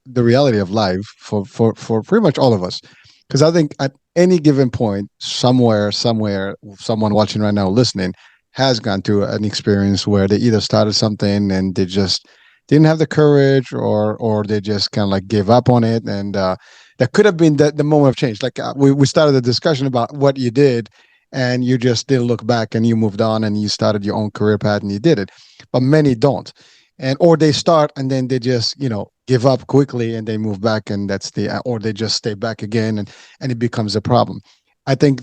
the reality of life for pretty much all of us. Because I think at any given point, somewhere, someone watching right now, listening, has gone through an experience where they either started something and they just didn't have the courage, or they just kind of like gave up on it. And that could have been the moment of change. Like we started a discussion about what you did, and you just didn't look back and you moved on and you started your own career path and you did it. But many don't. Or they start and then they just, give up quickly and they move back, and or they just stay back again, and it becomes a problem. I think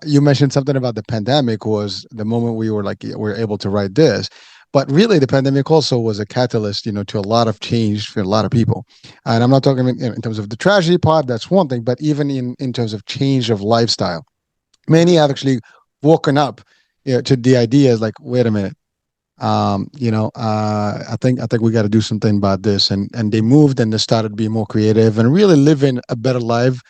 you mentioned something about the pandemic was the moment we were able to write this. But really, the pandemic also was a catalyst, to a lot of change for a lot of people. And I'm not talking in terms of the tragedy part, that's one thing, but even in terms of change of lifestyle. Many have actually woken up to the ideas like, wait a minute, I think we got to do something about this, and they moved and they started to be more creative and really living a better life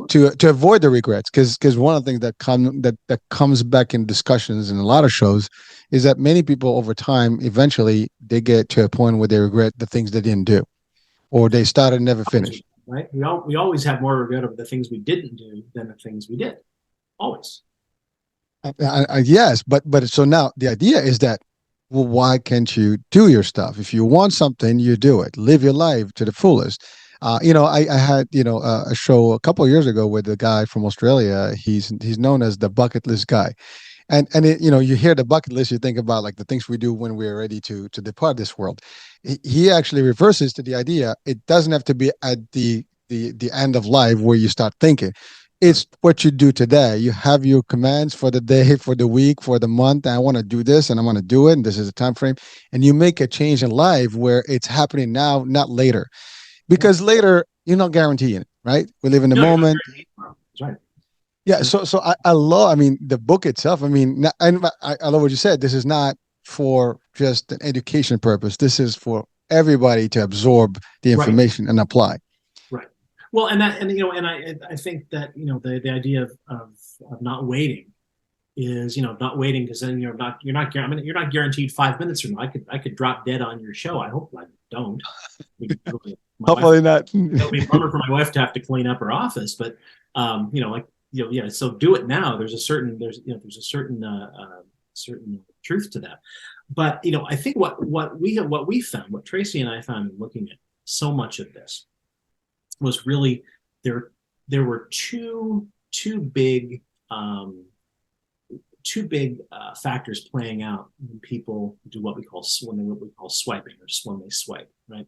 to avoid the regrets. Because one of the things that comes back in discussions in a lot of shows is that many people over time eventually they get to a point where they regret the things they didn't do, or they started and never finished. Right? We always have more regret of the things we didn't do than the things we did. Always. Yes, but so now the idea is that, well, why can't you do your stuff? If you want something, you do it. Live your life to the fullest. I had a show a couple of years ago with a guy from Australia. He's known as the bucket list guy, and you hear the bucket list, you think about like the things we do when we're ready to depart this world. He actually reverses to the idea it doesn't have to be at the end of life where you start thinking. it's what you do today. You have your commands for the day, for the week, for the month. I want to do this and I want to do it. And this is a time frame. And you make a change in life where it's happening now, not later. Because later, you're not guaranteeing it, right? We live in the No, you're not moment. guaranteed tomorrow. That's right. Yeah. So I love, I mean, the book itself, I mean, I love what you said. This is not for just an education purpose. This is for everybody to absorb the Right. information and apply. Right. Well, and I think that the idea of not waiting is not waiting, because then you're not guaranteed 5 minutes from now. I could drop dead on your show. I hope I don't. Hopefully not. It'll be a bummer for my wife to have to clean up her office, but yeah. So do it now. There's a certain certain truth to that. But I think what we found, what Tracy and I found in looking at so much of this, was really there were two big factors playing out when people do what we call swiping, or just when they swipe, right?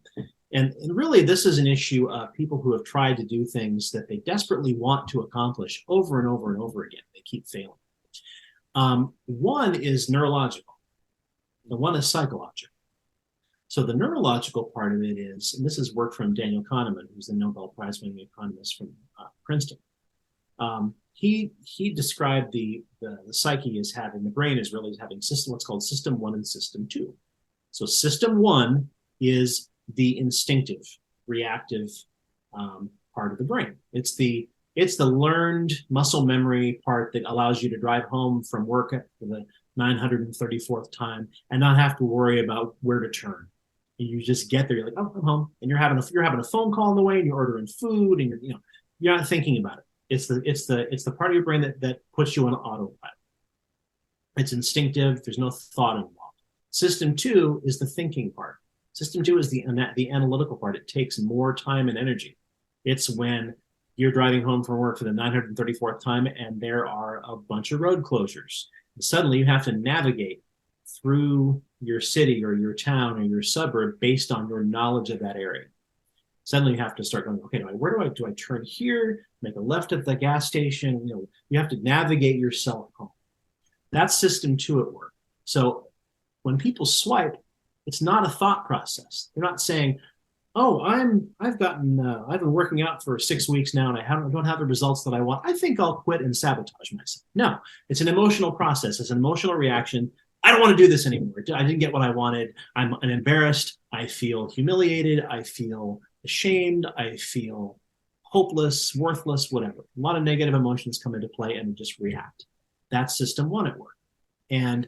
And really, this is an issue of people who have tried to do things that they desperately want to accomplish over and over and over again. They keep failing. One is neurological, and one is psychological. So the neurological part of it is, and this is work from Daniel Kahneman, who's the Nobel Prize-winning economist from Princeton. He described the psyche as having, the brain is really having what's called system 1 and system 2. So system 1 is the instinctive, reactive part of the brain. It's the learned muscle memory part that allows you to drive home from work for the 934th time and not have to worry about where to turn. And you just get there. You're like, oh, I'm home, and you're having a phone call on the way, and you're ordering food, and you're not thinking about it. It's the part of your brain that puts you on autopilot. It's instinctive. There's no thought involved. System 2 is the thinking part. System 2 is the analytical part. It takes more time and energy. It's when you're driving home from work for the 934th time, and there are a bunch of road closures. And suddenly you have to navigate through your city or your town or your suburb based on your knowledge of that area. Suddenly you have to start going, okay, where do I turn here, make a left at the gas station? You have to navigate yourself home. That's system 2 at work. So when people swipe, it's not a thought process. They're not saying, oh, I've been working out for 6 weeks now, and I don't have the results that I want. I think I'll quit and sabotage myself. No, it's an emotional process. It's an emotional reaction. I don't want to do this anymore. I didn't get what I wanted. I'm embarrassed. I feel humiliated. I feel ashamed. I feel hopeless, worthless, whatever. A lot of negative emotions come into play, and we just react. That's system 1 at work. And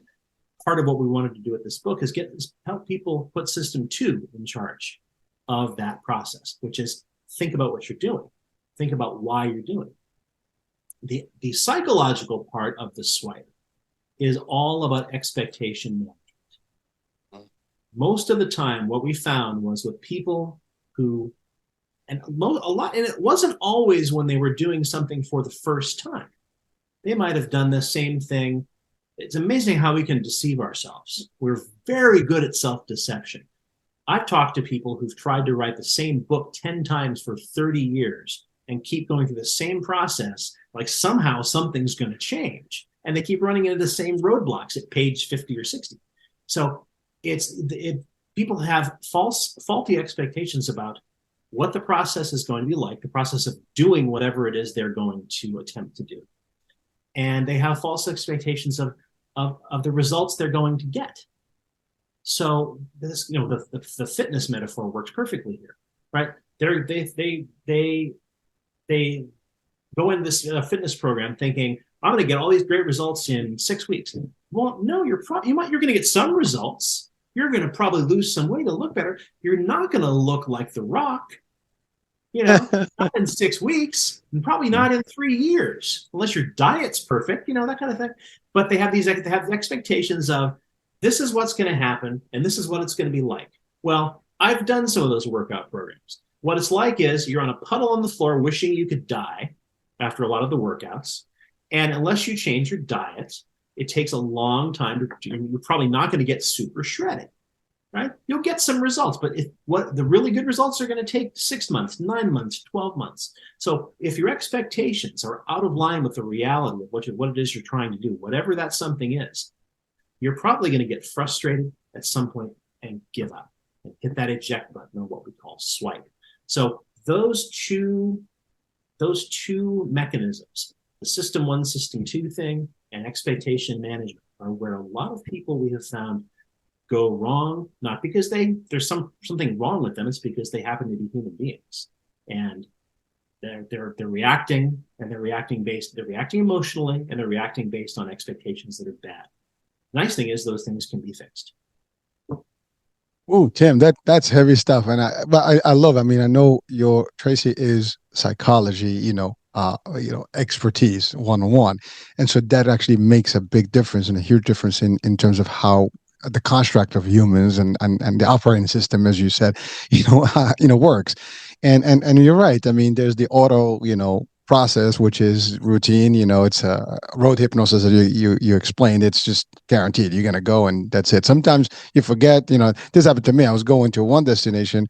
part of what we wanted to do with this book is help people put system 2 in charge of that process, which is think about what you're doing. Think about why you're doing it. The psychological part of the swipe is all about expectation management. Most of the time, what we found was with people who, and it wasn't always when they were doing something for the first time. They might have done the same thing. It's amazing how we can deceive ourselves. We're very good at self-deception. I've talked to people who've tried to write the same book 10 times for 30 years and keep going through the same process, like somehow something's going to change. And they keep running into the same roadblocks at page 50 or 60. So people have faulty expectations about what the process is going to be like, the process of doing whatever it is they're going to attempt to do. And they have false expectations of the results they're going to get. So this, the fitness metaphor works perfectly here, right? They go in this fitness program thinking, I'm going to get all these great results in 6 weeks. Well, no, you're going to get some results. You're going to probably lose some weight to look better. You're not going to look like The Rock, not in 6 weeks, and probably not in 3 years, unless your diet's perfect, that kind of thing. But they have expectations of, this is what's going to happen, and this is what it's going to be like. Well, I've done some of those workout programs. What it's like is you're on a puddle on the floor wishing you could die after a lot of the workouts. And unless you change your diet, it takes a long time you're probably not going to get super shredded, right? You'll get some results, but what the really good results are going to take 6 months, 9 months, 12 months. So if your expectations are out of line with the reality of what it is you're trying to do, whatever that something is, you're probably going to get frustrated at some point and give up and hit that eject button, or what we call swipe. So those two mechanisms, the system one, system two thing, and expectation management, are where a lot of people we have found go wrong, not because there's something wrong with them, it's because they happen to be human beings. And they're reacting, and they're reacting emotionally, and they're reacting based on expectations that are bad. Nice thing is those things can be fixed. Oh, Tim, that's heavy stuff, and I love. I mean, I know your Tracy is psychology, expertise 101, and so that actually makes a big difference and a huge difference in terms of how the construct of humans and the operating system, as you said, works. And you're right. I mean, there's the auto, process, which is routine. It's a road hypnosis that you explained. It's just guaranteed. You're going to go and that's it. Sometimes you forget, this happened to me. I was going to one destination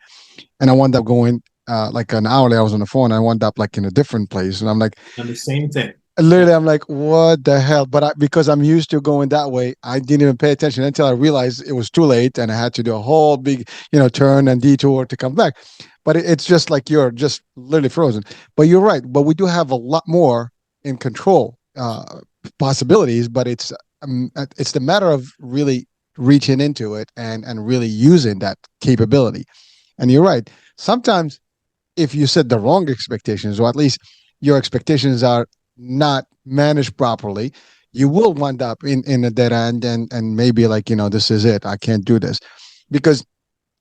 and I wound up going like an hour later. I was on the phone. And I wound up like in a different place. And I'm like, and the same thing. Literally, I'm like, what the hell? But because I'm used to going that way, I didn't even pay attention until I realized it was too late and I had to do a whole big, turn and detour to come back. But it's just like you're just literally frozen. But you're right. But we do have a lot more in control possibilities. But it's the matter of really reaching into it and really using that capability. And you're right. Sometimes if you set the wrong expectations, or at least your expectations are not managed properly, you will wind up in a dead end and maybe like, this is it. I can't do this. Because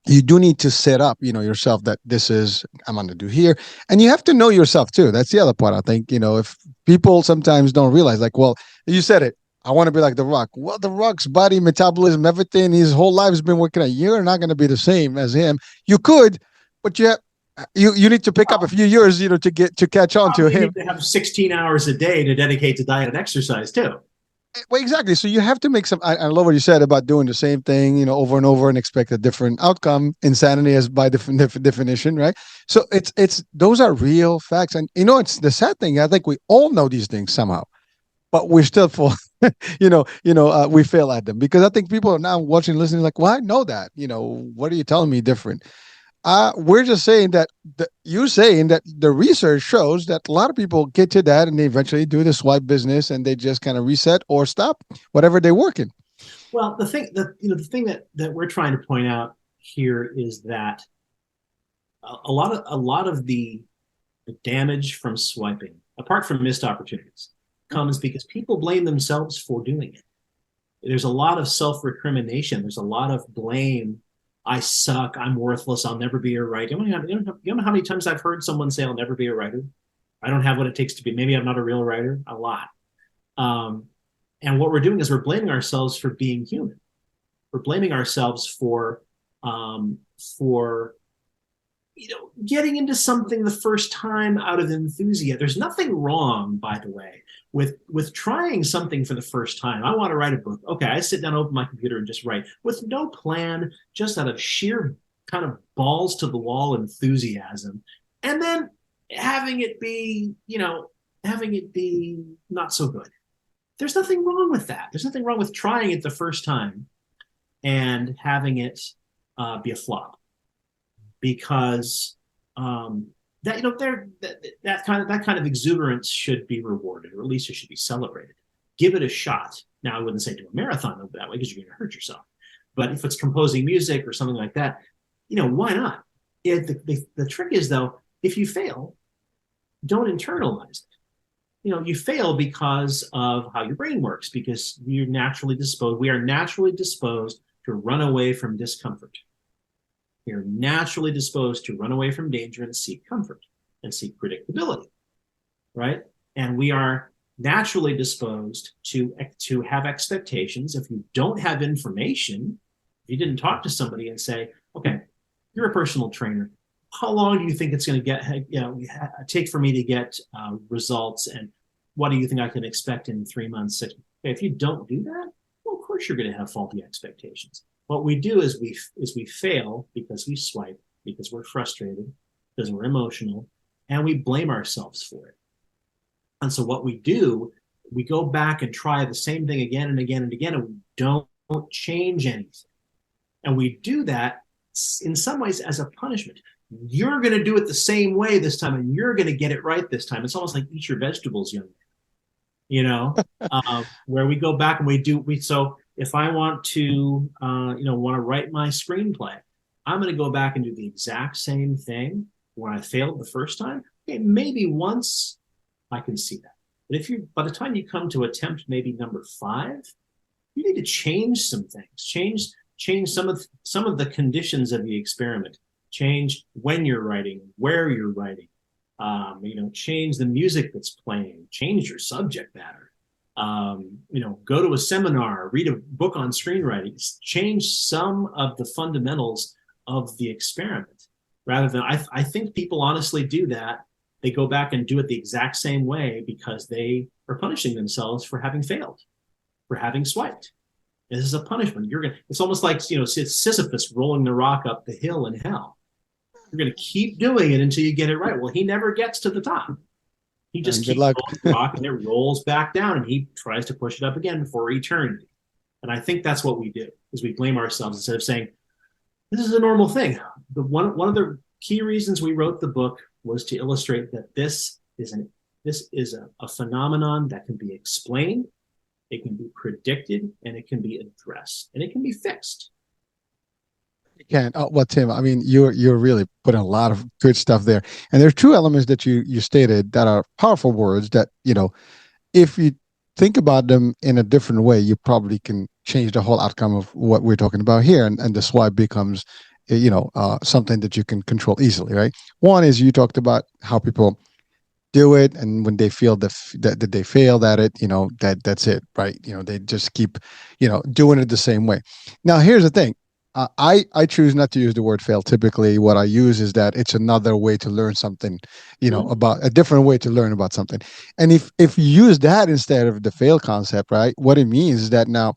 you do need to set up, yourself that this is, I'm going to do here. And you have to know yourself too. That's the other part. I think, if people sometimes don't realize, like, well, you said it, I want to be like The Rock. Well, The Rock's body, metabolism, everything, his whole life has been working out. You're not going to be the same as him. You could, but you need to pick up a few years, to catch on to him. You need to have 16 hours a day to dedicate to diet and exercise too. Well, exactly. So you have to make some. I love what you said about doing the same thing, over and over and expect a different outcome. Insanity is by definition, right? So it's those are real facts, and it's the sad thing. I think we all know these things somehow, but we're still for, we fail at them because I think people are now watching, listening, like, well, I know that. What are you telling me different? We're just saying that you're saying that the research shows that a lot of people get to that and they eventually do the swipe business and they just kind of reset or stop whatever they're working. Well, the thing that we're trying to point out here is that a lot of the damage from swiping, apart from missed opportunities, comes because people blame themselves for doing it. There's a lot of self-recrimination. There's a lot of blame. I suck. I'm worthless. I'll never be a writer. You know how many times I've heard someone say, I'll never be a writer? I don't have what it takes to be. Maybe I'm not a real writer. A lot. And what we're doing is we're blaming ourselves for being human. We're blaming ourselves for getting into something the first time out of enthusiasm. There's nothing wrong, by the way, with trying something for the first time. I want to write a book. Okay, I sit down, open my computer, and just write with no plan, just out of sheer kind of balls to the wall enthusiasm, and then having it be not so good. There's nothing wrong with that. There's nothing wrong with trying it the first time and having it be a flop, because that kind of exuberance should be rewarded, or at least it should be celebrated. Give it a shot. Now, I wouldn't say do a marathon over that way because you're going to hurt yourself. But if it's composing music or something like that, why not? The trick is, though, if you fail, don't internalize it. You fail because of how your brain works, because we are naturally disposed to run away from discomfort. We are naturally disposed to run away from danger and seek comfort and seek predictability, right? And we are naturally disposed to have expectations. If you don't have information, if you didn't talk to somebody and say, okay, you're a personal trainer, how long do you think it's going to take for me to get results, and what do you think I can expect in 3 months, 6 months? Okay, if you don't do that, well, of course you're going to have faulty expectations. What we do is we fail because we swipe, because we're frustrated, because we're emotional, and we blame ourselves for it. And so what we do, we go back and try the same thing again and again and again, and we don't change anything. And we do that in some ways as a punishment. You're going to do it the same way this time, and you're going to get it right this time. It's almost like eat your vegetables, young man. Where we go back and so if I want to write my screenplay, I'm going to go back and do the exact same thing when I failed the first time. Okay, maybe once I can see that. But by the time you come to attempt maybe number 5, you need to change some things, change some of the conditions of the experiment, change when you're writing, where you're writing, change the music that's playing, change your subject matter, go to a seminar, read a book on screenwriting, change some of the fundamentals of the experiment. Rather than, I think people honestly do that. They go back and do it the exact same way because they are punishing themselves for having failed, for having swiped. This is a punishment. It's almost like, it's Sisyphus rolling the rock up the hill in hell. You're going to keep doing it until you get it right. Well, he never gets to the top. He just keeps rolling the rock and it rolls back down, and he tries to push it up again for eternity. And I think that's what we do, is we blame ourselves instead of saying, this is a normal thing. One of the key reasons we wrote the book was to illustrate that this is a phenomenon that can be explained, it can be predicted, and it can be addressed, and it can be fixed. You can. Oh, well, Tim, I mean, you're really putting a lot of good stuff there, and there are 2 elements that you stated that are powerful words that, if you think about them in a different way, you probably can change the whole outcome of what we're talking about here, and the swipe becomes, something that you can control easily, right? One is, you talked about how people do it, and when they feel that they failed at it, that's it, right? They just keep, doing it the same way. Now, here's the thing. I choose not to use the word fail. Typically, what I use is that it's another way to learn something, about a different way to learn about something. And if you use that instead of the fail concept, right? What it means is that now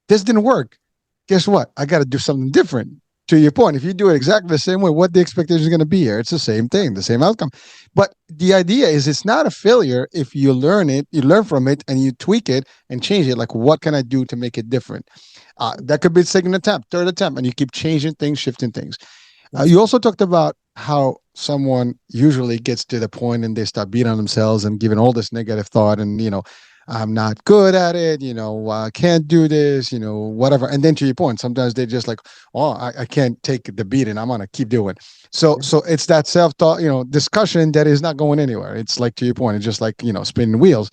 this didn't work. Guess what? I got to do something different. To your point, if you do it exactly the same way, what the expectation is going to be here? It's the same thing, the same outcome. But the idea is, it's not a failure if you learn from it, and you tweak it and change it. Like, what can I do to make it different? That could be second attempt, third attempt, and you keep changing things, shifting things. You also talked about how someone usually gets to the point and they start beating on themselves and giving all this negative thought, and I'm not good at it, I can't do this, whatever. And then, to your point, sometimes they just like, oh, I can't take the beating, I'm gonna keep doing. So it's that self-thought, discussion that is not going anywhere. It's like, to your point, it's just like, spinning wheels.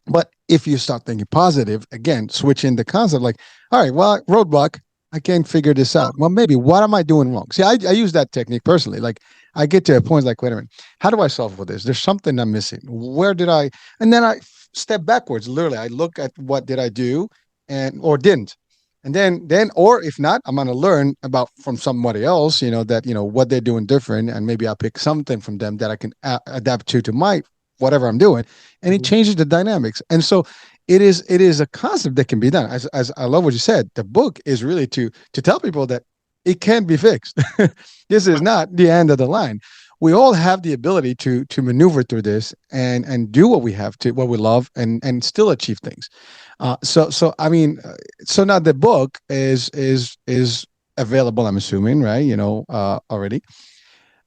But if you start thinking positive, again, switching the concept, like, all right, well, roadblock, I can't figure this out. Well, maybe, what am I doing wrong? See, I use that technique personally. Like, I get to a point like, wait a minute, how do I solve for this? There's something I'm missing. Where did I? And then I step backwards. Literally, I look at what did I do, or didn't. And then, or if not, I'm going to learn from somebody else, what they're doing different. And maybe I'll pick something from them that I can adapt to my whatever I'm doing, and it changes the dynamics. And so it is a concept that can be done. As I love what you said, the book is really to tell people that it can be fixed. This is not the end of the line. We all have the ability to maneuver through this and do what we have to, what we love, and still achieve things. So I mean, so now the book is available, I'm assuming, right? Already.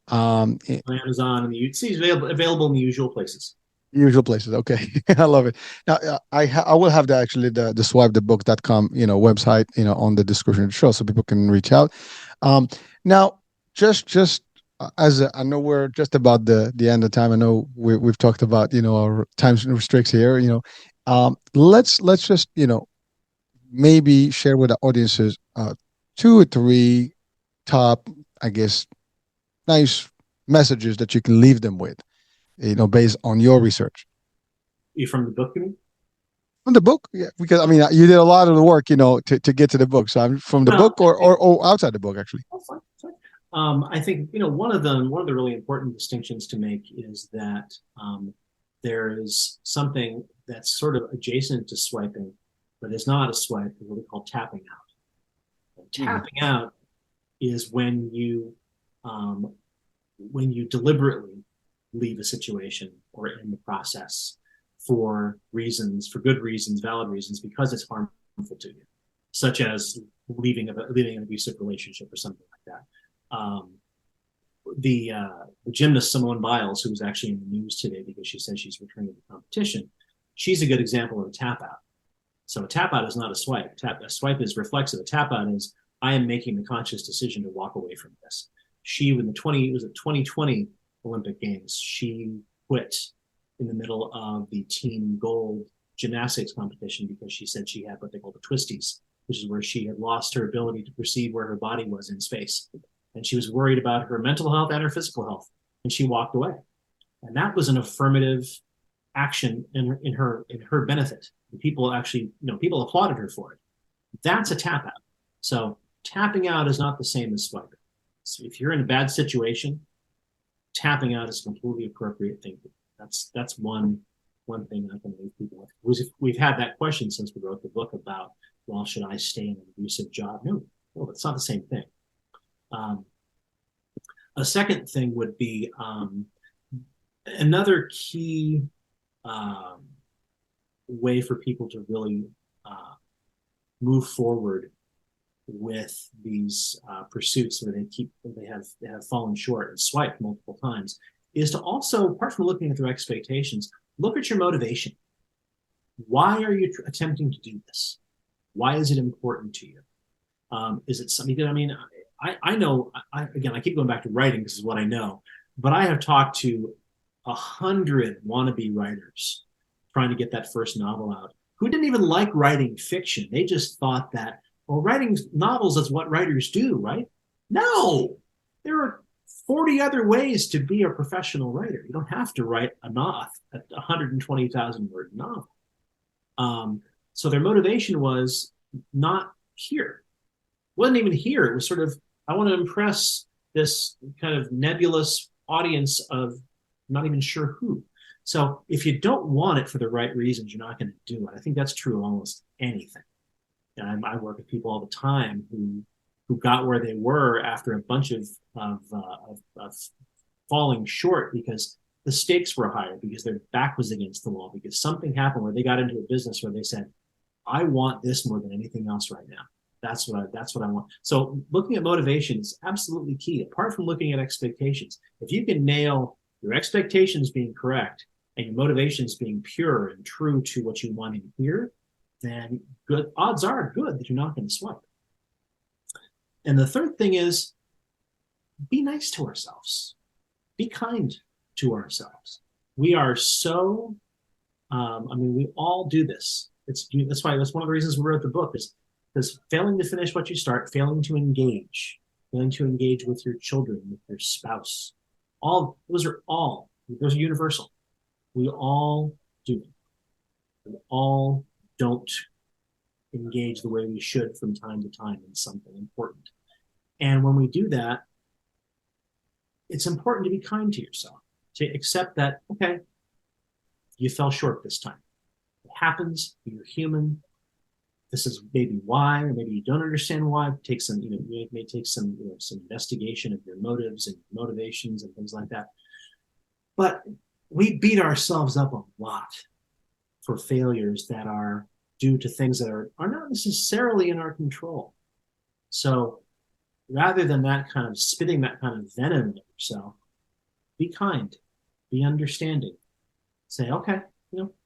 On Amazon, and it's available in the usual places. Usual places. Okay. I love it. Now, I will have the swipethebook.com, website, on the description of the show, so people can reach out. Now, just as I know we're just about the end of time. I know we've talked about, our time restricts here, let's just, maybe share with the audiences, 2 or 3 top, I guess, nice messages that you can leave them with, based on your research. You from the book, you mean? From the book, yeah, because I mean, you did a lot of the work, to get to the book. So I'm from the book, or outside the book, actually. Oh, fine. I think one of the really important distinctions to make is that there is something that's sort of adjacent to swiping, but is not a swipe, what we call tapping out. Tapping out is when you deliberately leave a situation or in the process for reasons, for good reasons, valid reasons, because it's harmful to you, such as leaving an abusive relationship or something like that. The gymnast Simone Biles, who was actually in the news today because she says she's returning to the competition, she's a good example of a tap out. So a tap out is not a swipe. A swipe is reflexive. A tap out is I am making the conscious decision to walk away from this. She, in the 2020 Olympic Games, she quit in the middle of the team gold gymnastics competition because she said she had what they call the twisties, which is where she had lost her ability to perceive where her body was in space. And she was worried about her mental health and her physical health. And she walked away. And that was an affirmative action in her benefit. And people actually, people applauded her for it. That's a tap out. So tapping out is not the same as swiping. So if you're in a bad situation, tapping out is a completely appropriate thing. That's one thing I can leave people with. We've had that question since we wrote the book about, well, should I stay in an abusive job? No, it's not the same thing. A second thing would be another key way for people to really move forward with these pursuits where they have fallen short and swiped multiple times is to also, apart from looking at their expectations, look at your motivation. Why are you attempting to do this? Why is it important to you? Is it something that, I know, I keep going back to writing because it's what I know, but I have talked to 100 wannabe writers trying to get that first novel out who didn't even like writing fiction. They just thought that, well, writing novels is what writers do, right? No, there are 40 other ways to be a professional writer. You don't have to write a 120,000 word novel. So their motivation was not here. It wasn't even here. It was sort of, I want to impress this kind of nebulous audience of not even sure who. So if you don't want it for the right reasons, you're not going to do it. I think that's true of almost anything. And I work with people all the time who got where they were after a bunch of falling short because the stakes were higher, because their back was against the wall, because something happened where they got into a business where they said, I want this more than anything else right now. That's what I want. So looking at motivation is absolutely key, apart from looking at expectations. If you can nail your expectations being correct and your motivations being pure and true to what you want in here, then good odds are good that you're not going to swipe. And the third thing is be nice to ourselves. Be kind to ourselves. We are so, we all do this. That's one of the reasons we wrote the book is because failing to finish what you start, failing to engage with your children, with your spouse, those are universal. We all do them. We all don't engage the way we should from time to time in something important. And when we do that, it's important to be kind to yourself, to accept that, okay, you fell short this time. It happens, you're human. This is maybe why, or maybe you don't understand why. Take some, it may take some investigation of your motives and motivations and things like that. But we beat ourselves up a lot for failures that are due to things that are not necessarily in our control. So rather than that kind of spitting that kind of venom at yourself, be kind, be understanding. Say, okay,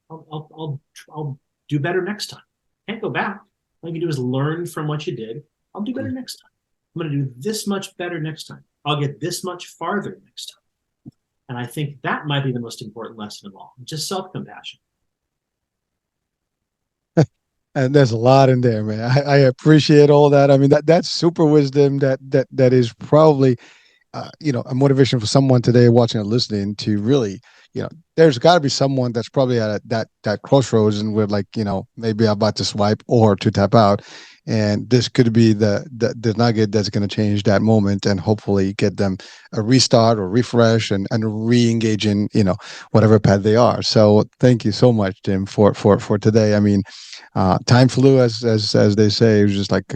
I'll do better next time. Can't go back. All you can do is learn from what you did. I'll do better next time. I'm going to do this much better next time. I'll get this much farther next time. And I think that might be the most important lesson of all, just self-compassion. And there's a lot in there, man. I appreciate all that. I mean, that's super wisdom that is probably, a motivation for someone today watching or listening to really, there's got to be someone that's probably at that crossroads and we're like, maybe I'm about to swipe or to tap out. and this could be the nugget that's going to change that moment and hopefully get them a restart or refresh and re-engage in whatever path they are. So thank you so much, Tim, for today. I mean, time flew as they say. It was just like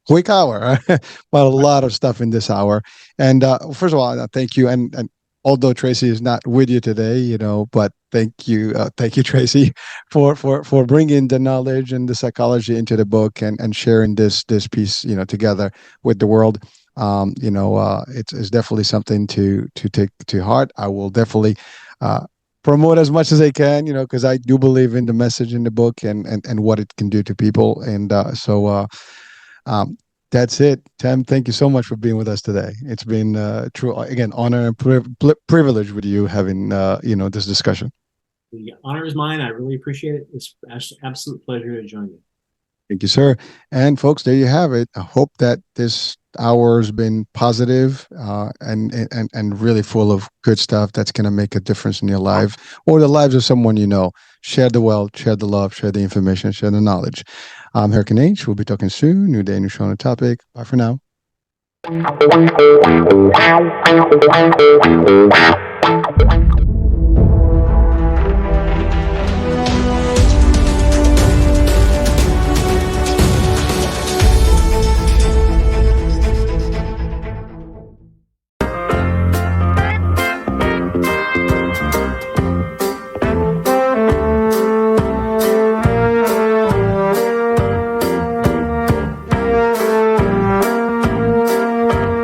quick hour, but a lot of stuff in this hour. And first of all, thank you. And although Tracy is not with you today, but thank you, Tracy, for bringing the knowledge and the psychology into the book and sharing this piece, together with the world. It's definitely something to take to heart. I will definitely promote as much as I can, because I do believe in the message in the book and what it can do to people. And um, that's it. Tim, thank you so much for being with us today. It's been true, again, honor and privilege with you having, this discussion. The honor is mine. I really appreciate it. It's an absolute pleasure to join you. Thank you, sir. And folks, there you have it. I hope that this hour has been positive, and really full of good stuff that's going to make a difference in your life or the lives of someone you know. Share the wealth, share the love, share the information, share the knowledge. I'm Hurricane H. We'll be talking soon. New day, new show on the topic. Bye for now.